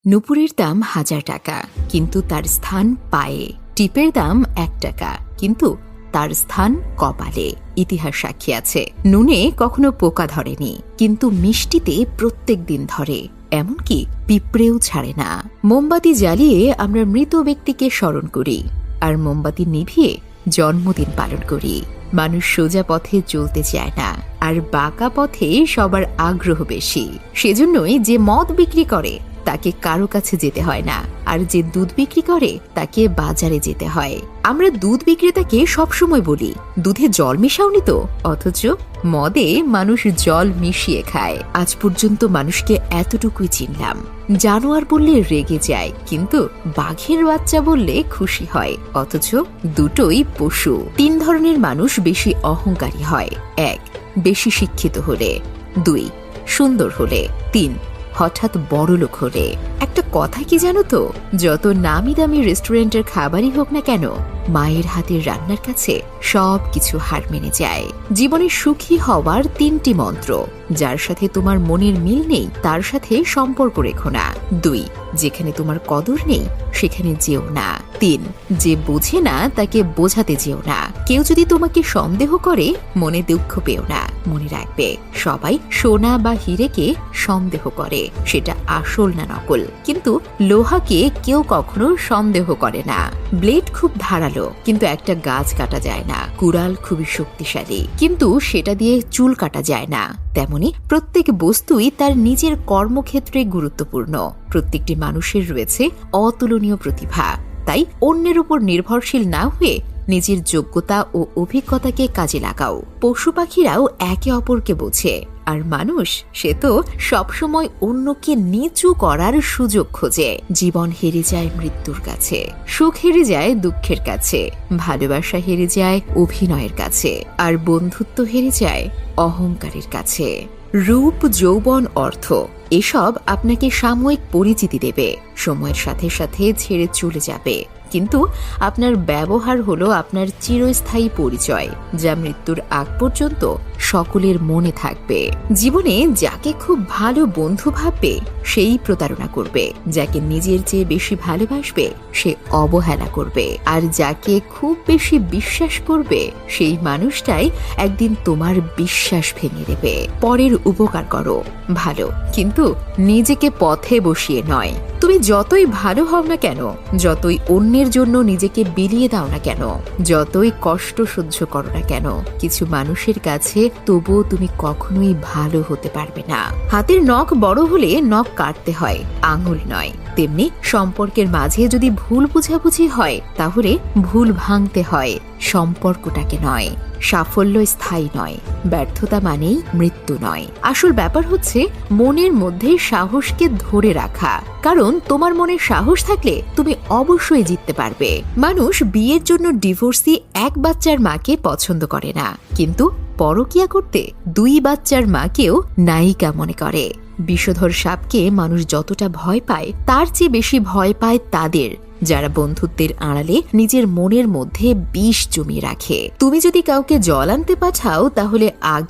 নুপুরের দাম 1000 টাকা, কিন্তু তার স্থান পায়ে। টিপের দাম 1 টাকা, কিন্তু তার স্থান কপালে। ইতিহাস সাক্ষী আছে, নুনে কখনো পোকা ধরেনি, কিন্তু মিষ্টিতে প্রত্যেক দিন ধরে, এমনকি পিঁপড়েও ছাড়ে না। মোমবাতি জ্বালিয়ে আমরা মৃত ব্যক্তিকে স্মরণ করি, আর মোমবাতি নিভিয়ে জন্মদিন পালন করি। মানুষ সোজা পথে চলতে চায় না, আর বাঁকা পথে সবার আগ্রহ বেশি। সেজন্যই যে মদ বিক্রি করে তাকে কারো কাছে যেতে হয় না, আর যে দুধ বিক্রি করে তাকে বাজারে যেতে হয়। আমরা দুধ বিক্রেতাকে সবসময় বলি, দুধে জল মিশাওনি তো, অথচ মদে মানুষ জল মিশিয়ে খায়। আজ পর্যন্ত মানুষকে এতটুকুই চিনলাম, জানোয়ার বললে রেগে যায়, কিন্তু বাঘের বাচ্চা বললে খুশি হয়, অথচ দুটোই পশু। 3 ধরনের মানুষ বেশি অহংকারী হয়: 1. বেশি শিক্ষিত হলে, 2. সুন্দর হলে, 3. হঠাৎ বড়লোক হলে। একটা কথা কি জানো তো, যত নামি দামি রেস্টুরেন্টের খাবারই হোক না কেন, মায়ের হাতের রান্নার কাছে সব কিছু হার মেনে যায়। জীবনে সুখী হওয়ার 3টি মন্ত্র: যার সাথে তোমার মনের মিল নেই তার সাথে সম্পর্ক রেখো না। 2. যেখানে তোমার কদর নেই সেখানে যেও না। 3. যে বোঝে না তাকে বোঝাতে যেও না। কেউ যদি তোমাকে সন্দেহ করে, মনে দুঃখ পেও না। মনে রাখবে, সবাই সোনা বা হীরেকে সন্দেহ করে, সেটা আসল না নকল। কিন্তু লোহাকে কেউ কখনো সন্দেহ করে না। ব্লেড খুব ধারালো, কিন্তু একটা গাছ কাটা যায় না। কুড়াল খুবই শক্তিশালী, কিন্তু সেটা দিয়ে চুল কাটা যায় না। তেমনি প্রত্যেক বস্তুই তার নিজের কর্মক্ষেত্রে গুরুত্বপূর্ণ। প্রত্যেকটি মানুষের রয়েছে অতুলনীয় প্রতিভা, তাই অন্যের উপর নির্ভরশীল না হয়ে নিজের যোগ্যতা ও অভিজ্ঞতাকে কাজে লাগাও। পশু পাখিরাও একে অপরকে বোঝে, আর মানুষ সে তো সবসময় অন্যকে নিচু করার সুযোগ খোঁজে। জীবন হেরে যায় মৃত্যুর কাছে, সুখ হেরে যায় দুঃখের কাছে, ভালোবাসা হেরে যায় অভিনয়ের কাছে, আর বন্ধুত্ব হেরে যায় অহংকারের কাছে। রূপ, যৌবন, অর্থ এসব আপনাকে সাময়িক পরিচিতি দেবে, সময়ের সাথে সাথে ছেড়ে চলে যাবে, কিন্তু আপনার ব্যবহার হলো আপনার চিরস্থায়ী পরিচয়, যা মৃত্যুর আগ পর্যন্ত সকলের মনে থাকবে। জীবনে যাকে খুব ভালো বন্ধু ভাববে সেই প্রতারণা করবে, যাকে নিজের চেয়ে বেশি ভালোবাসবে সে অবহেলা করবে, আর যাকে খুব বেশি বিশ্বাস করবে সেই মানুষটাই একদিন তোমার বিশ্বাস ভেঙে দেবে। পরের উপকার করো ভালো, কিন্তু নিজেকে পথে বসিয়ে নয়। তুমি যতই ভালো হও না কেন, যতই অন্যের জন্য নিজেকে বিলিয়ে দাও না কেন, যতই কষ্ট সহ্য করো না কেন, কিছু মানুষের কাছে তবুও তুমি কখনোই ভালো হতে পারবে না। হাতের নখ বড় হলে নখ কাটতে হয়, আঙুল নয়। তেমনি সম্পর্কের মাঝে যদি ভুল বুঝাবুঝি হয়, তাহলে ভুল ভাঙতে হয়, সম্পর্কটাকে নয়। সাফল্য স্থায়ী নয়, ব্যর্থতা মানেই মৃত্যু নয়। আসল ব্যাপার হচ্ছে মনের মধ্যে সাহসকে ধরে রাখা, কারণ তোমার মনে সাহস থাকলে তুমি অবশ্যই জিততে পারবে। মানুষ বিয়ের জন্য ডিভোর্সি 1 বাচ্চার মাকে পছন্দ করে না, কিন্তু পরকিয়া করতে 2 বাচ্চার মাকেও নায়িকা মনে করে। বিষধর সাপকে মানুষ যতটা ভয় পায়, তার চেয়ে বেশি ভয় পায় তাদের যারা বন্ধুত্বের আড়ালে নিজের মনের মধ্যে বিষ জমিয়ে রাখে। তুমি যদি কাউকে জল আনতে পাঠাও, তাহলে আগে